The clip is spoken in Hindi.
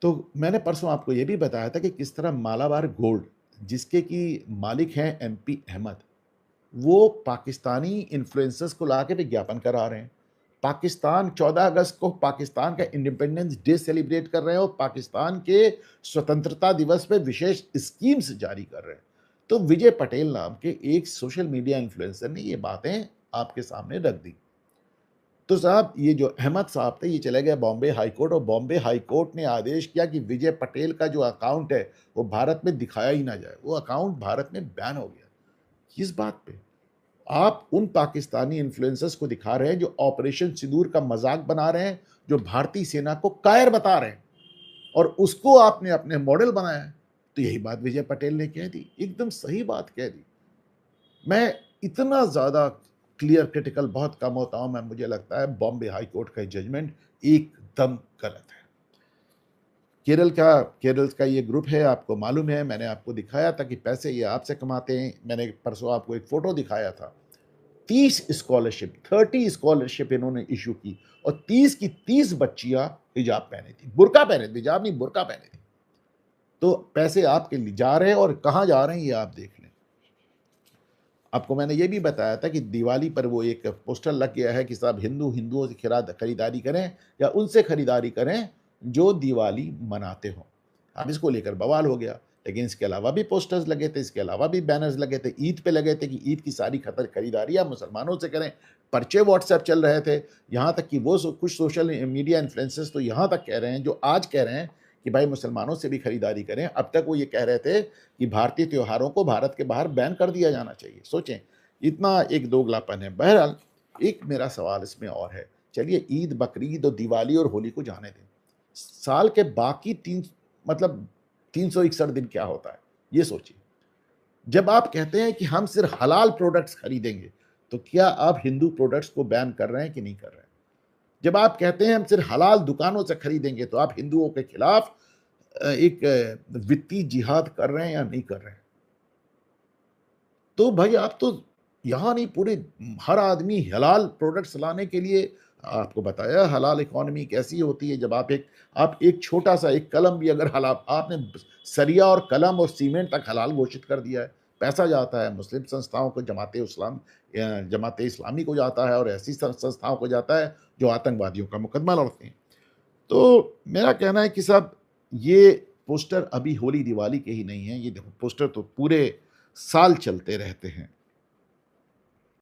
तो मैंने परसों आपको ये भी बताया था कि किस तरह मालाबार गोल्ड, जिसके कि मालिक हैं एमपी अहमद, वो पाकिस्तानी इन्फ्लुएंसर्स को लाके विज्ञापन करा रहे हैं। पाकिस्तान 14 अगस्त को पाकिस्तान का इंडिपेंडेंस डे सेलिब्रेट कर रहे हैं और पाकिस्तान के स्वतंत्रता दिवस पे विशेष स्कीम्स जारी कर रहे हैं। तो विजय पटेल नाम के एक सोशल मीडिया इन्फ्लुएंसर ने ये बातें आपके सामने रख दी। तो साहब ये जो अहमद साहब थे ये चले गए बॉम्बे हाई कोर्ट और बॉम्बे हाई कोर्ट ने आदेश किया कि विजय पटेल का जो अकाउंट है वो भारत में दिखाया ही ना जाए। वो अकाउंट भारत में बैन हो गया। किस बात पे? आप उन पाकिस्तानी इन्फ्लुएंसर्स को दिखा रहे हैं जो ऑपरेशन सिंदूर का मजाक बना रहे हैं, जो भारतीय सेना को कायर बता रहे हैं और उसको आपने अपने मॉडल बनाया है। तो यही बात विजय पटेल ने कह दी, एकदम सही बात कह दी। मैं इतना ज़्यादा क्लियर क्रिटिकल बहुत कम होता हूँ, मैं मुझे लगता है बॉम्बे हाई कोर्ट का जजमेंट एकदम गलत है। केरल का ये ग्रुप है, आपको मालूम है, मैंने आपको दिखाया था कि पैसे ये आपसे कमाते हैं। मैंने परसों आपको एक फ़ोटो दिखाया था। 30 स्कॉलरशिप 30 स्कॉलरशिप इन्होंने इश्यू की और 30 की 30 बच्चियाँ हिजाब पहने थी। बुर्का पहने थी, हिजाब नहीं बुर्का पहने थी। तो पैसे आपके लिए जा रहे हैं और कहाँ जा रहे हैं ये आप देख लें। आपको मैंने ये भी बताया था कि दिवाली पर वो एक पोस्टर लग गया है कि साहब हिंदुओं से खरीदारी करें या उनसे खरीदारी करें जो दिवाली मनाते हों। अब इसको लेकर बवाल हो गया, लेकिन इसके अलावा भी पोस्टर्स लगे थे, इसके अलावा भी बैनर्स लगे थे, ईद पे लगे थे कि ईद की सारी खरीदारी आप मुसलमानों से करें। पर्चे व्हाट्सएप चल रहे थे, यहाँ तक कि कुछ सोशल मीडिया इन्फ्लुएंसर्स तो यहाँ तक कह रहे हैं, जो आज कह रहे हैं कि भाई मुसलमानों से भी खरीदारी करें। अब तक वो ये कह रहे थे कि भारतीय त्योहारों को भारत के बाहर बैन कर दिया जाना चाहिए। सोचें, इतना एक दोगलापन है। बहरहाल, एक मेरा सवाल इसमें और है, चलिए ईद, बकरीद और दिवाली और होली को जाने दें। साल के बाकी 361 दिन क्या होता है? ये सोचिए। जब आप कहते हैं कि हम सिर्फ हलाल प्रोडक्ट्स खरीदेंगे, तो क्या आप हिंदू प्रोडक्ट्स को बैन कर रहे हैं कि नहीं कर रहे हैं? जब आप कहते हैं हम सिर्फ हलाल दुकानों से खरीदेंगे, तो आप हिंदुओं के खिलाफ एक वित्तीय जिहाद कर रहे हैं या नहीं कर रहे हैं? तो भाई आप तो यहाँ नहीं, पूरे हर आदमी हलाल प्रोडक्ट्स लाने के लिए आपको बताया हलाल इकोनॉमी कैसी होती है। जब आप एक छोटा-सा एक कलम भी अगर हलाल आपने सरिया और कलम और सीमेंट तक हलाल घोषित कर दिया है, पैसा जाता है मुस्लिम संस्थाओं को, जमाते इस्लामी को जाता है और ऐसी संस्थाओं को जाता है जो आतंकवादियों का मुकदमा लड़ते हैं। तो मेरा कहना है कि साहब ये पोस्टर अभी होली दिवाली के ही नहीं है, ये देखो पोस्टर तो पूरे साल चलते रहते हैं।